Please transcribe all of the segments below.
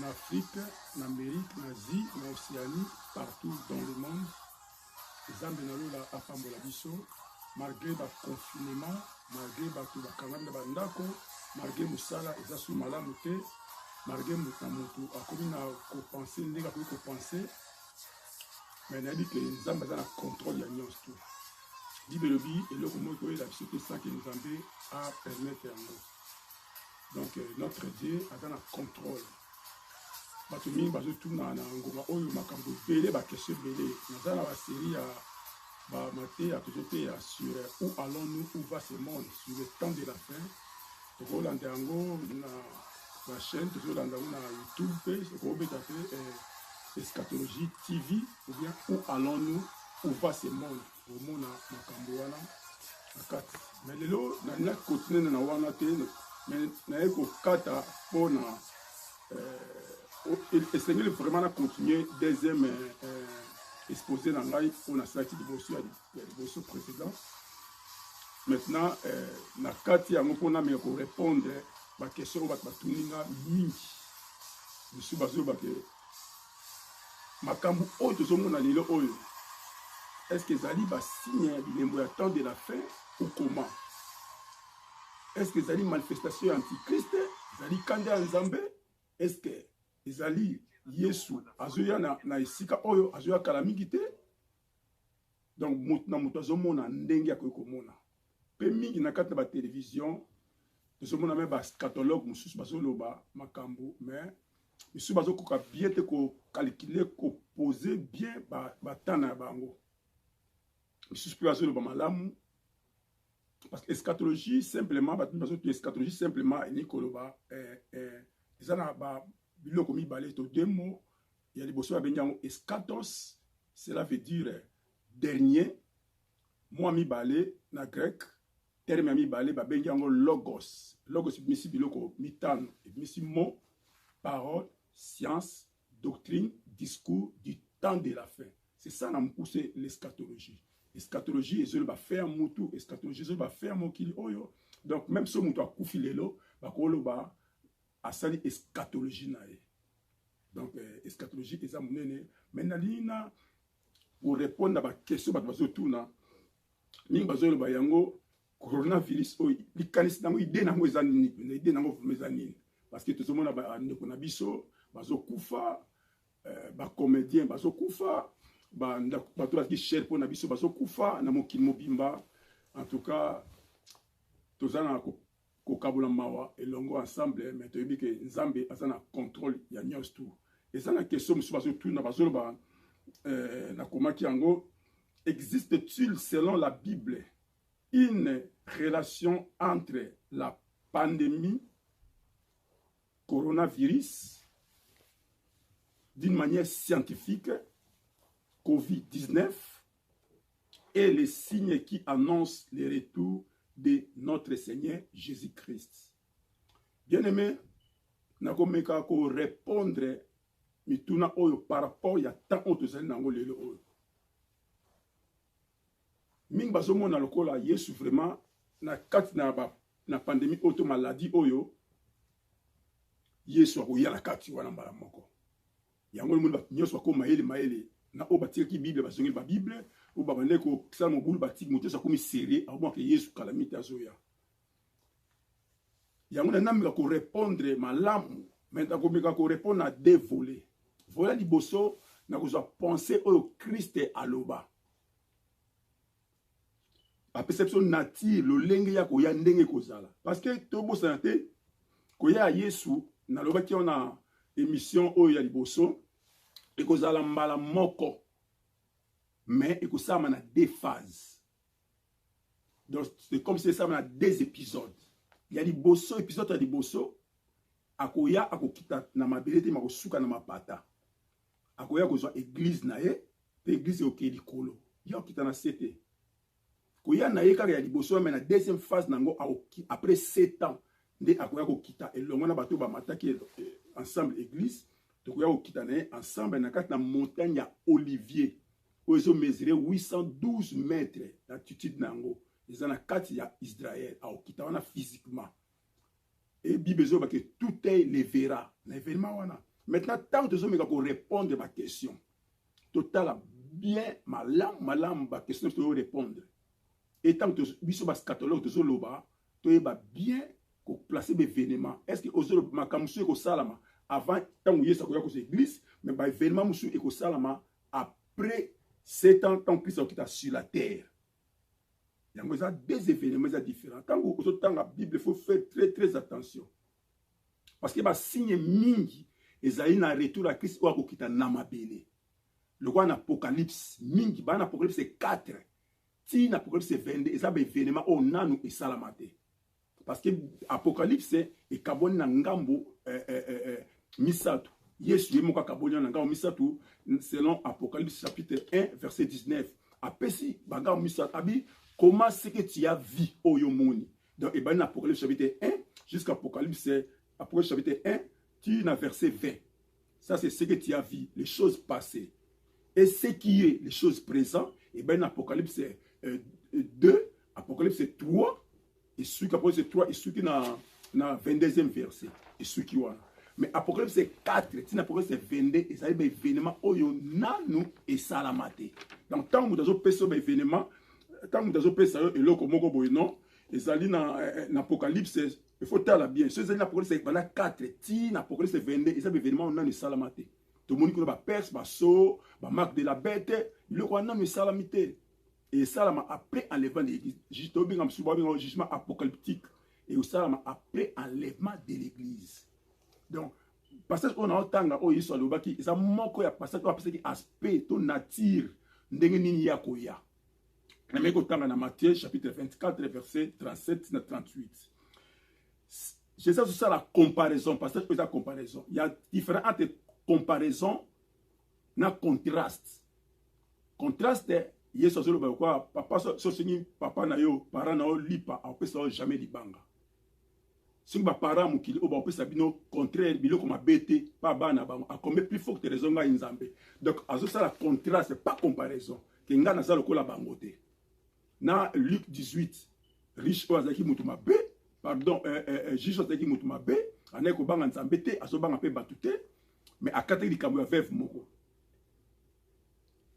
Afrique, en Amérique, en Asie, en Océanie, partout dans le monde. Les hommes de la Apambola Bisso, malgré le confinement, malgré le Kangan de Bandako, malgré Moussala, ils ont sous Malamoute, malgré Moutamoto, à comme il a compensé, il a pu compenser, mais il a dit que les hommes ont le contrôle de l'Alliance tout. Bibelobi et le comment il a dit que ça qui nous a permettre à nous. Donc notre Dieu a dans le contrôle. Bato mingi bazo tuna na ngoma oyo makambo belé ba question belé na la série ya ba maté a toujours été sur où allons-nous, où va ce monde sur le temps de la fin. To ko landa ngo na la chaîne toujours landa na YouTube page ko beta fait eschatologie TV ou bien où allons-nous, où va ce monde au monde na makambo wana akati mais lelo na continuer na wana te mais na eko kata pona et Seigneur vraiment continuer deuxième exposé dans live pour la sortie de Bosso précédent. Maintenant, na kati yango pona me ko répondre ba question ba tuninga mingi. Biso bazo ba ke makambu oyo tozomona lelo oyo. Est-ce que zali ba signe bilembo ya temps de la fin ou comment? Est-ce que zali manifestation antichrist? Zali kanda nzambe? Est-ce que ezali Yesu azoya na esika oyo azoya kalamiki te? Donc na moto azomona ndenge ya komona pe mingi na kati ba télévision tozomona me ba scatologue mususu bazoloba makambo mais mususu bazokoka bien te ko calculer ko poser bien ba tana ya bango mususu pe bazoloba malamu parce que eschatologie simplement eschatologie simplement ni koloba ezana ba biloko mibale to deux mots, il y a des bosso abenyango eschatos, cela veut dire dernier. Moi mibale na grec, terme mibale ba benyango logos. Logos misi biloko mitan, misi mot, parole, science, doctrine, discours du temps de la fin. C'est ça na poussé l'eschatologie. Eschatologie ezolo ba faire mutu, eschatologie ezolo ba faire mokili oyo. Donc même si mutu akufi lelo, ba kolo ba asali eschatologie nae. Donc eschatologie eza munene mais nalina pour répondre à la question ba bazo tuna mingi bazo ba yango coronavirus o likanisi nango ide nango eza nini ide nango eza nini parce que tout le monde ba ndeko na biso bazo kufa ba comédien bazo kufa ba bato ba ki cher pour na biso bazo kufa na mokili mobimba en tout cas tozana kokabula mawa elongo ensemble mais toyebi ke nzambe azana contrôle ya nyos tout et ça la question musu bazo tout na bazo ba na komaki yango existe-t-il selon la Bible une relation entre la pandémie coronavirus d'une manière scientifique COVID-19 et les signes qui annoncent le retour de notre Seigneur Jésus-Christ. Bien-aimé, na komeka ko répondre mituna oyo par rapport ya temps oyo zali nango lelo oyo. Mingi bazomona lokola Yesu vraiment na kati na pandémie auto maladie oyo Yesu akoya na kati wana mbala moko. Yango le monde nyonso ko maele na o batir ki Bible bazongi ba Bible ou babande ko sala mobulu batik moto sa komi serré avant que Yesu calamité azoya. Yango na namika ko répondre malamu mais ta komika ko répondre à deux volets. Volet liboso na ko penser au Christ aloba. La perception nature le lenge ya ko ya ndenge kozala parce que to bosa te ko ya Yesu na loba ki on a émission oyo ya liboso et kozala mbala moko mais il y a deux phases. Donc c'est comme si ça a deux épisodes. Il y a des bosso épisodes à des bosso akoya akokita na mabelete makosuka na mapata. Akoya kozwa église na ye, pe église okeli kolo. Ya okita na sete. Koya na ye kaka ya liboso mais na deuxième phase nango après 7 ans nde akoya kokita elongo na bato ba mataki ensemble église. Donc koya kokita na ye ensemble na kati na montagne ya Olivier. Ils ont mesuré 812 mètres d'altitude nango. Ils ont 4 ya Israël à Okitawana physiquement. Et Bibezo que tout est le verra. L'événement wana. Maintenant, tant que tu as répondre à ma question, total bien, ma question, tu dois répondre. Et tant que tu as scatologue, tu as bien placer des événements. Est-ce que tu as dit avant, tant que tu as l'église, mais les événements sont après 7 ans, tant que Christ est sur la terre. Il y a des événements différents. Quand vous avez la Bible, il faut faire très, très attention. Parce qu'il y a des signes mingi, et ça y a un retour à Christ ou qui est namabélé. Le roi en Apocalypse, mingi, en Apocalypse 4, si en Apocalypse 22, il y a des événements au nanu et salamate. Parce que Apocalypse est kaboni na ngambo misatu. Yesu yemoka kaboni na ngambo misatu selon Apocalypse chapitre 1 verset 19. Après si baga misatu abi comment c'est que tu as vu au yomoni. Donc et ben Apocalypse chapitre 1 jusqu'à Apocalypse chapitre 1 tu as verset 20. Ça c'est ce que tu as vu, les choses passées. Et ce qui est les choses présentes, et ben Apocalypse 2, Apocalypse 3 et celui qui Apocalypse 3 et celui qui dans 22e verset et celui qui voilà. Mais Apocalypse 4, si Apocalypse 22 et ça y est événement oyo nanu et salamate. Donc tant que vous avez pensé sur événement, tant que vous avez pensé et loko moko boy non, et ça lit dans Apocalypse, il faut t'aller bien. Ce c'est Apocalypse 4, si Apocalypse 22 et ça événement nanu et salamate. Tout le monde qui va perse, va saut, va marque de la bête, le roi nanu et salamité. Et ça, après enlèvement de l'église, jugement apocalyptique. Et ça, après enlèvement de l'église. Donc, passage qu'on a entendu, oh, il y a le baki, ça manque à passage qui aspect, ton nature, n'engeni yakoya. On a dans Matthieu chapitre 24, verset 37 à 38. Je sais sur ça la comparaison, passage que la comparaison. Il y a différentes comparaisons, na contraste. Contraste, Yesu azolo ba quoi papa so singi papa na yo parents na yo lipa apesa jamais libanga. Singi ba parents mukili o ba apesa bino contraire biloko mabete pa bana ba a combien plus fort que raison nga nzambe. Donc azo ça la contraste pas comparaison. Ke nga na za lokola bangote. Na Luc 18 riche o azaki mutu mabe pardon Jesus azaki mutu mabe aneko banga nzambe te azo banga pe batute mais akate likambo ya veuve moko.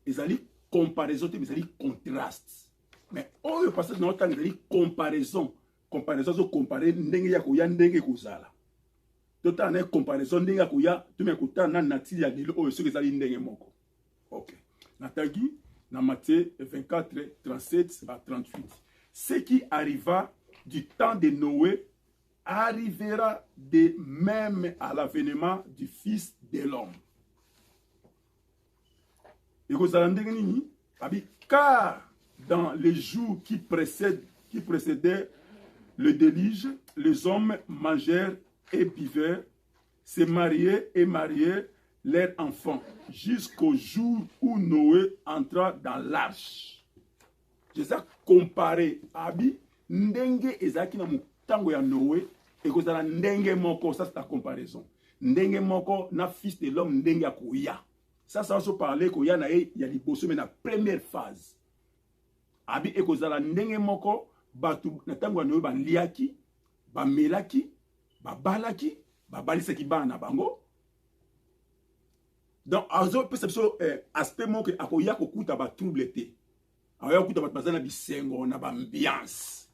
Ezali comparaison, mais c'est contraste. Mais oh, le passage dans le temps, c'est comparaison. Comparaison, c'est comparer ndenge ya koya ndenge kozala. Tout en comparaison ndenge ya koya, tu me kota na nature ya lelo oh, ce que ça dit ndenge moko. OK. Natagi dans Matthieu 24 37 à 38. Ce qui arriva du temps de Noé arrivera de même à l'avènement du Fils de l'homme. Car dans les jours qui précédaient le déluge, les hommes mangèrent et buvaient, se mariaient et mariaient leurs enfants, jusqu'au jour où Noé entra dans l'arche. Je sais comparer Abi, ndenge ezaki na mutango ya Noé, et que ça ndenge moko, ça c'est la comparaison. Ndenge moko na fils de l'homme ndenge akoya. Ça va se parler qu'il y a des bosses, mais la première phase. Abi ekozala ndenge moko, batu natango no ba liaki, ba melaki, ba balaki, ba balisaki bana bango. Donc azo perception aspect moko akoya kokuta ba trouble té. Akoya kokuta ba bazana bisengo na ba ambiance.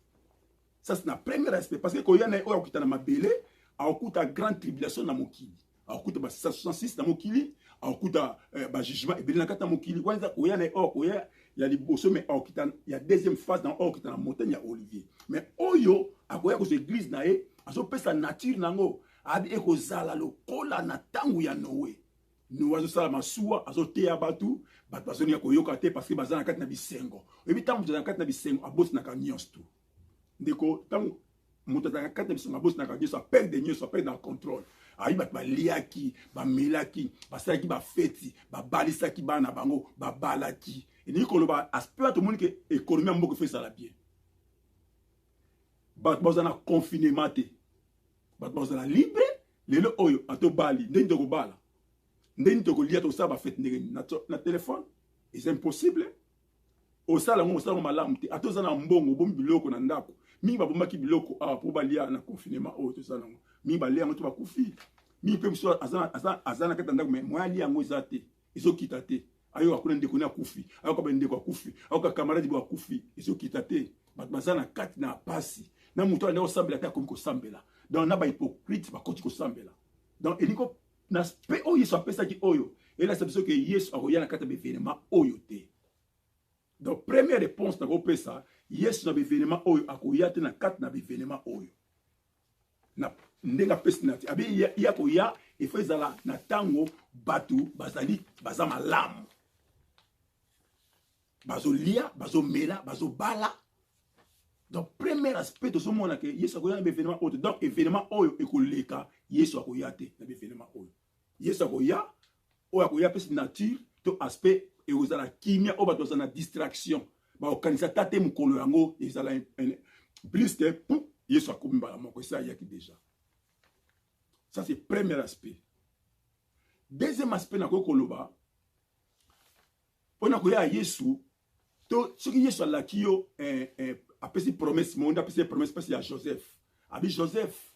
Ça c'est la première aspect parce que koya na oya kokuta na mabele, akokuta grande tribulation na mokili. Akokuta ba 66 na mokili. Akuta ba jugement et bien kata mokili kwanza koya na koya ya liboso mais il y a deuxième phase dans okita na montagne ya Olivier mais oyo akoya ko église na e azo pesa nature nango abi ekozala lokola na tangu ya Noé nous azo sala masuwa azo teya batu bazo ni koyoka te parce que bazana kati na bisengo et puis tangu bazana kati na bisengo abos na kanyos tout ndeko tangu mutata kati na bisengo abos na kanyos appelle de nyos appelle dans contrôle. Ayi bat liaki, ba melaki, ba saki ba feti, ba balisaki bana bango, ba balaki. Et ni koloba aspect tout le monde que économie mboko fait ça la bien. Bat bozana confinement te. Bat bozana libre, lelo oyo ato bali, ndeni to bala. Ndeni to lia to ça ba fait na téléphone, c'est impossible. Au sala ngo sala malamu te. Ato zana mbongo bombi biloko na ndako. Mingi ba bombaki biloko pour balia na confinement oyo to sala ngo. Mi balia moto bakufi mi pe so azana katanda mais moi ali yango ezate ezokita te ayo akuna ndeko na kufi ayo ka ndeko akufi ayo ka camarade bo akufi ezokita te bazana kati na pasi na muto ale osambela ta komiko sambela donc na ba hypocrite ba koti ko sambela donc eliko na spe oyo so pesa ki oyo et là c'est parce que Yesu akoya na kata be événement oyo te. Donc première réponse na ko pesa Yesu na be événement oyo akoya te na kata na be événement oyo na ndenga pesi na ti abi ya koya il faut ezala na tango batu bazali baza malamu bazolia bazomela bazobala. Donc premier aspect de ce monde que Yesu akoya na événement oyo donc événement oyo ekoleka Yesu akoya te na événement oyo Yesu akoya oyo akoya pesi nature to aspect et ozala kimia oyo bato bazala na distraction baokanisa tate mokolo yango ezala plus que pour Yesu akomi mbala moko esa ayaki déjà. Ça c'est premier aspect. Deuxième aspect na koloba on akoya Yesu to ce que Yesu alaki yo apesi promesse monde apesi promesse pesi ya Joseph abi Joseph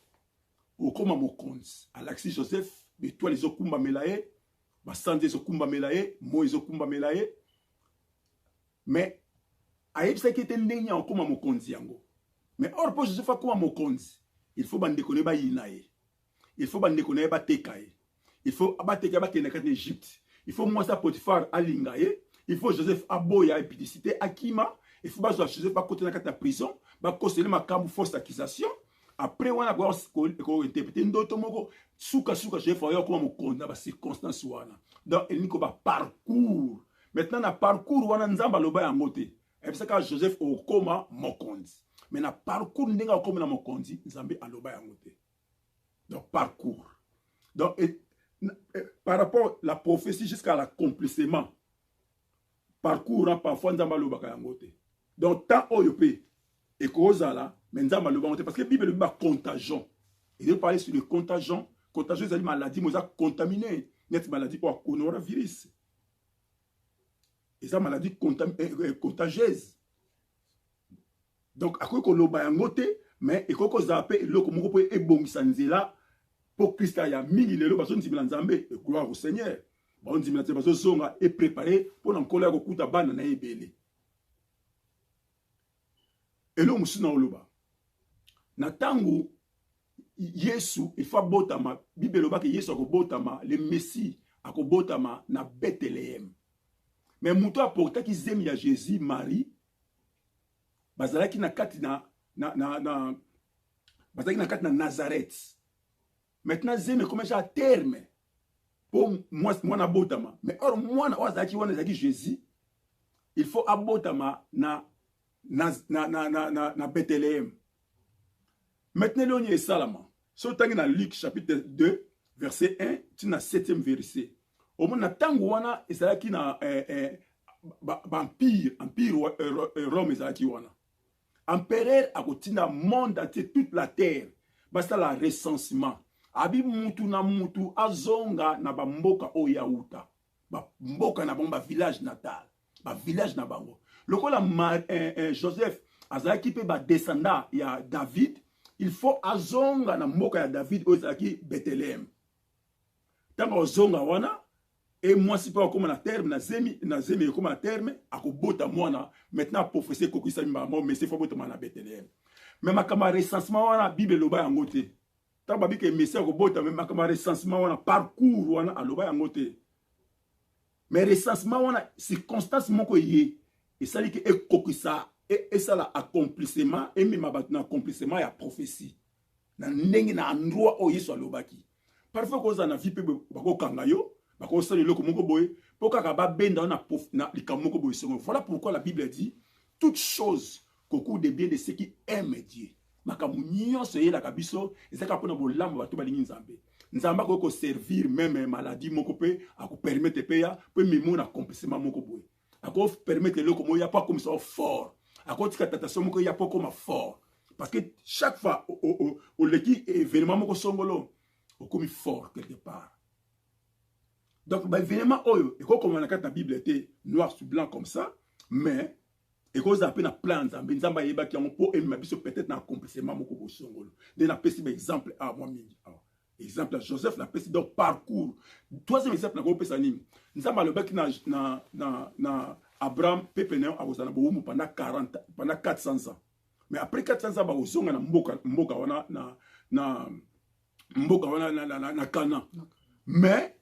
okoma mokonzi alaki Joseph étoile ezokumba melaye basande ezokumba melaye mo ezokumba melaye mais ayebisaki ete ndenge okoma mokonzi yango. Mais or pour Joseph akoma mokonzi il faut bandeko ne bayina ye il faut bandeko ne bateka ye il faut abateka bakende kati Égypte il faut moi ça Potiphar alinga ye il faut Joseph aboya épidicité akima il faut bazo Joseph bakote na kati na prison bakosele makambu fausse accusation après on a ko interpréter ndoto moko suka Joseph ayo koma mokonzi na ba circonstance wana. Donc il n'y a pas parcours maintenant na parcours wana nzamba loba yango te ebisaka Joseph okoma mokonzi mais na parcours ndenga okoma na mokonzi nzambe aloba yango te. Donc parcours donc par rapport à la prophétie jusqu'à l'accomplissement parcours parfois nzamba aloba yango te. Donc tant oyo pe et kozala mais nzamba aloba yango te parce que Bible ba contagion il veut parler sur le contagion c'est une maladie moza contaminée net maladie pour coronavirus et ça maladie contagieuse. Donc à quoi koloba yango te mais et koko zape loko moko po ebongisa nzela pour Christ ya mingi lelo bazo ndimela nzambe gloire au Seigneur ba ndimela te bazo zonga et préparer pour l'encola ko kuta bana na ebele elo musuna oloba na tangu Yesu il faut botama Bible loba que Yesu akobotama le Messie akobotama na Bethléem mais muto aporta ki zemi ya Jésus Marie bazalaki na kati bazalaki na kati na Nazareth. Maintenant zemi commence à terme pour moi na botama mais or moi na wazaki wana zaki Jésus il faut abotama na Bethléem. Maintenant l'on est salama so tangi na Luc chapitre 2 verset 1 tina 7e verset au moins na tango wana ezalaki na empire Rome ezalaki wana empereur akotina monde entier toute la terre basta la recensement abi mutu na mutu azonga na bamboka oya uta bamboka na bomba village natal ba village na bango lokola Joseph azalaki pe ba descendant ya David il faut azonga na mboka ya David ozaki Bethléem. Tango azonga wana et moi si pas comme na terme na zemi comme na terme akobota mwana maintenant prophétie kokisa mama mais c'est faut bota na Bethléem. Mais makama recensement wana Bible loba yango te. Tango babi ke message akobota mais makama recensement wana parcours wana aloba yango te. Mais recensement wana circonstance moko yé et ça dit que ekokisa et ça l'accomplissement et même l'accomplissement ya prophétie na ndenge na endroit o Yesu alobaki parfois koza na vie pe bako kanga yo bako sala loko moko boye pokaka ba benda na likambo moko boye songo. Voilà pourquoi la Bible dit toute chose concourt de bien de ceux qui aiment Dieu makambo nyonso yela kabiso ezaka pona bolamba bato balingi nzambe nzamba ko servir même maladie moko pe ako permettre pe ya pe mimo na accomplissement moko boye ako permettre loko mo ya pas comme ça fort à côté de tentation moko ya pas comme fort parce que chaque fois au leki événement moko songolo au comme fort quelque part. Donc bah événement oyo et comme on a la Bible était noir sur blanc comme ça mais et cause à peine à plan nzamba yeba qui on pour et ma biso peut-être na accomplissement moko songolo de na pesi exemple à moi mingi exemple à Joseph la pesi donc parcours. Troisième exemple na ko pesa nini. Nzamba lobaki na Abraham pepeneo abozana bomu pendant 400 ans. Mais après 400 ans ba ozonga na mboka wana na Canaan. Mais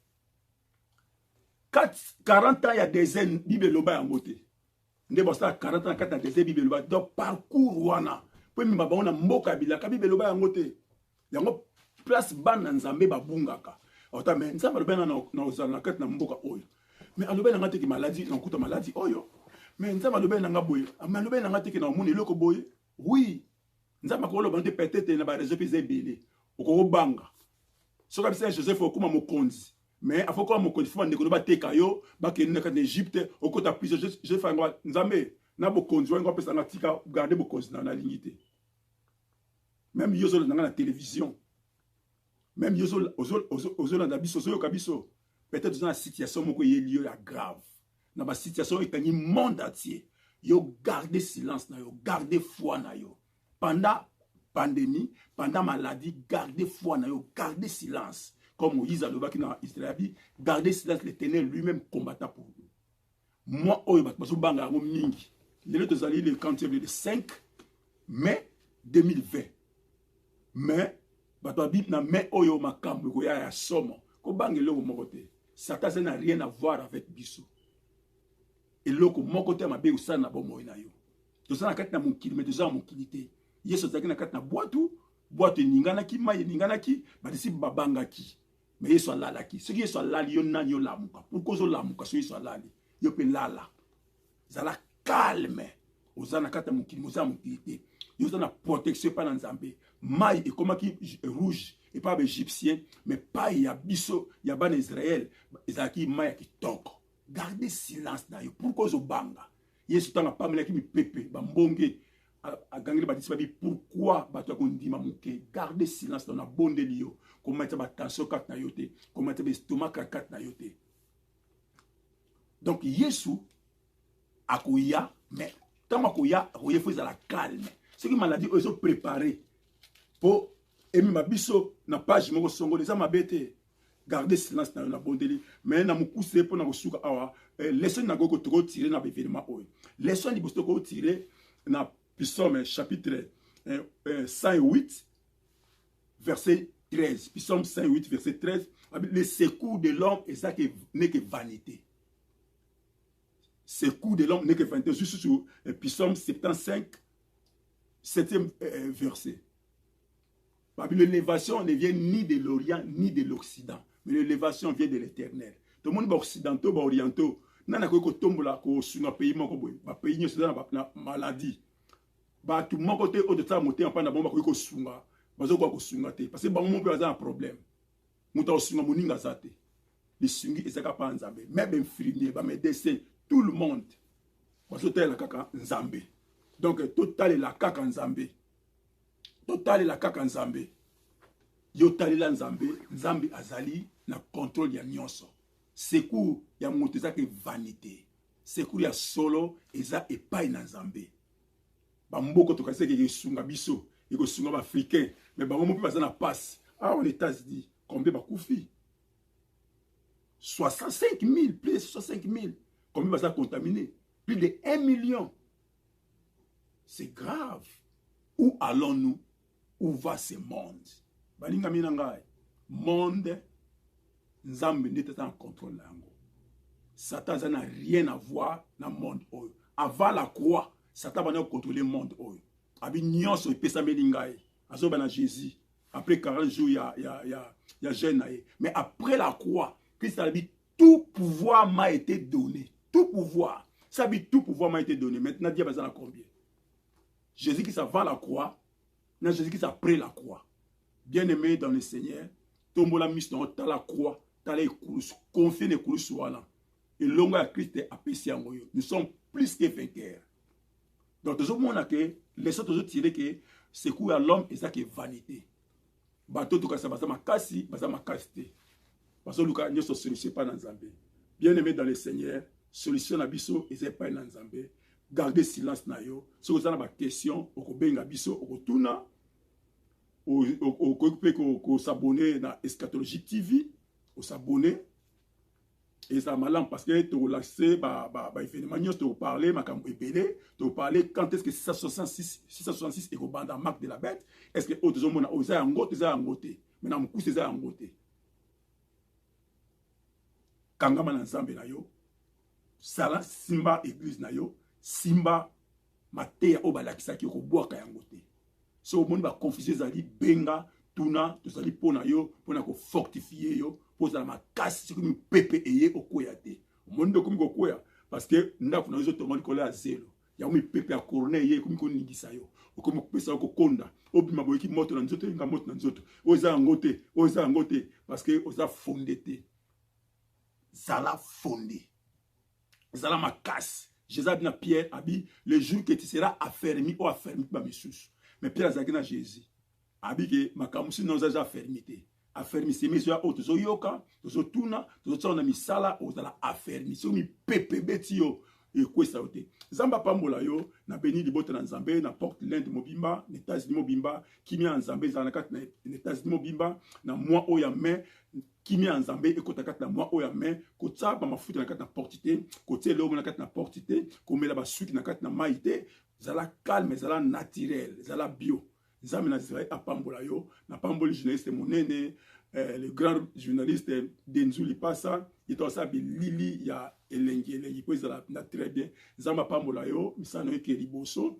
40 ans il y a des années Bible loba yango te. Nde bosta 40 ans 4 ans des Bible loba donc parcours wana. Pour mi baba na mboka bilaka Bible loba yango te. Yango place bana nzambe babungaka. Ota mais nzambe lobena na ozala na kati na mboka oyo. Mais alobena ngate ki maladie na kuta maladie oyo. Mais nzambe lobena nga boye. Mais alobena ngate ki na omuni loko boye. Oui. Nzambe ko loba nte peut-être na ba réseau pese belé. Oko banga. Soka bisa Joseph okuma mokonzi. Mais afoko ko mokonzi fo ndeko ba teka yo ba ke na kati Égypte okota plusieurs je fa ngwa nzambe na bokonzi wa ngwa pesa na tika garder bokonzi na lingité. Même yozo na la télévision. Même yozo ozo na biso soyo kabiso. Peut-être dans la situation moko lieu la grave. Na ba situation etani monde entier. Yo garder silence na yo, garder foi na yo. Pendant pandémie, pendant maladie, garder foi na yo, garder silence. Comme Moïse a lobaki na Israël, garder silence, l'Éternel lui-même combattant pour nous. Moi, oyo batbaso banga ngo mingi. Le tozali le 5 mai 2020. Mais bato bib na mai oyo makambo ko ya somo. Ko bangelo moko te. Satan ça n'a rien à voir avec biso. Et loko moko te mabe usana na bomo na yo. Tozana kati na mokili mais tozana mokili te. Yesu zaki na kati na boatu ningana ki maye ningana ki badisi babanga ki. Mais Yesu alala ki. Ce qui Yesu alali yo nani yo lamuka. Pourquoi zo lamuka so Yesu alali? Yo pe lala. Zala calme. Ozana kati na mokili moza mokili te. Yo zana protection pa na Nzambe. Maï et comment qui rouge et pas égyptien mais pas y a biso y a ban Israël ezaki maï qui toko gardez silence na yo pourquoi zo banga yesu tanga pas melaki mi pepe ba mbonge a gangeli ba disiba pourquoi ba to ko ndima muke gardez silence dans la bonde lio comment mettre ba tension kat na yote comment mettre estomac kat na yote donc yesu akoya mais tant akoya akoya faut la calme ce qui maladie ils sont préparés pour emi mabiso na page moko songo les amabete garder silence na na bondeli mais na mukuse pour na kosuka awa leçon na goko to tirer na événement oyo leçon di bosto ko tirer na Psaume chapitre 108 verset 13 Psaume 108 verset 13 le secours de l'homme est ça qui n'est que vanité. Secours de l'homme n'est que vanité juste sur Psaume 75 7e verset. L'élévation ne vient ni de l'Orient ni de l'Occident, mais l'élévation vient de l'Éternel. Tout le monde est occidentaux, orientaux. Nana ko tombola ko sunga pays moko boy. Ba pays nyo na maladie. Ba tout mon côté au de ça monter en panda bomba ko sunga. Bazo ko sunga te parce que ba mon peut avoir un problème. Muta sunga moninga zate. Les sungi ezaka pa Nzambe. Même infirmier, ba médecin, tout le monde. Bazo tel la kaka Nzambe. Donc total la kaka Nzambe. Total la kaka Nzambe. Yo talila Nzambe, Nzambe azali na contrôle ya nyonso. Secours ya moto eza ke vanité. Secours ya solo eza epai na Nzambe. Ba mboko to kasi ke sunga biso, eko sunga ba africain, mais ba mo pe baza na passe. Ah, aux États-Unis, combien ba koufi? 65 000, plus de 65 000. Combien baza contaminé? Plus de 1 million. C'est grave. Où allons-nous? Où va ce monde? Balinga minangai. Monde, Nzambe n'était en contrôle nango. Satan n'a rien à voir dans le monde. Avant la croix, Satan va contrôler le monde. Abi nyonso pesa melingai. Azoba na Jésus. Après 40 jours, il y a jeune. Mais après la croix, Christ a dit tout pouvoir m'a été donné. Tout pouvoir. Ça dit tout pouvoir m'a été donné. Maintenant, Dieu va en combien? Jésus qui s'avance à la croix, non, Jésus qui s'après la croix. Bien-aimé dans le Seigneur, tombola mission ta la croix, ta les courses, confie les courses là. Et l'ongle à Christ a péché en moyo. Nous sommes plus que vainqueurs. Donc toujours mon que les autres toujours tirer que c'est quoi l'homme et ça qui est vanité. Bateau tout cas ça va makasi, baza makasté. Parce que Lucas ne se solution pas dans Zambé. Bien-aimé dans le Seigneur, solution à biso et c'est pas dans Zambé. Gardez silence na yo. Si vous avez des questions, vous pouvez biso, vous tuna. s'abonner à Eschatologie TV, s'abonner. Et ça m'a l'air parce que tu as laissé, événement, tu as parlé, tu as parlé quand est-ce que 666 est au bas de la marque de la bête. Est-ce que autres hommes ont osé en gote, maintenant, mon coup, c'est en gote. Kangama Nzambe na yo, Sala Simba Église na yo, Simba Matea Obalakisaki Roboaka Yangote. So au monde va confuser zali benga tuna to zali pona yo pona ko fortifier yo pour ça ma casse sur une pepe eye okoyate. Au monde comme koya parce que ndaku na zo to monde kola zelo. Ya mi pepe a corner ye comme ko ningisa yo. Okomo pesa ko konda. Obima boyiki moto na nzoto nga moto na nzoto. Oza ngote parce que oza fondete. Zala fondé. Zala ma casse. Jésus a dit à Pierre, Abi, le jour que tu seras affermi ou affermi par mes sous. Mais Pierre a dit à Jésus, Abi, que ma camusi non a affermité. Affermi, c'est mes yeux, tu yoka, tu tuna, tu as mis sala, tu as affermi. C'est mi pepe betio. Et quoi ça ote? Zamba pambola yo, na beni di bote na Nzambe, na Portland mobimba, na États-Unis mobimba, kimi en Nzambe, zanakat na États-Unis mobimba, na moi oya me, kimi en Nzambe, ekotakat na moi oya me, kotsa ba mafuta na kat na portité, kote le na kat na portité, komela ba suki na kat na maïté, zala calme, zala naturel, zala bio. Nzambe na Israël a pambola yo, na pamboli journaliste monene, le grand journaliste Denzu Lipasa, il a aussi Lili, il y a Elengi, il a très bien. Zamba Pambola yo, misano eke liboso,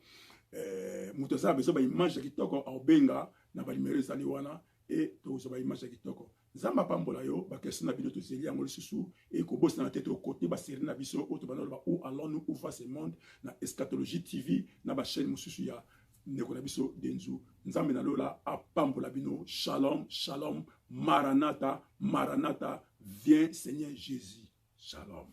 mutosa beso ba image kitoko au benga na ba numéro zaliwana et to so ba image kitoko. Zamba Pambola yo, ba question na bino to zeli angolo susu et ko bossa na tête au côté ba série na biso auto banolo ba où allons-nous où va ce monde na Eschatologie TV na ba chaîne mususu ya Nekona biso Denzu Nzambe na lola a pambola bino. Shalom, shalom, Maranatha, Maranatha, viens Seigneur Jésus. Shalom.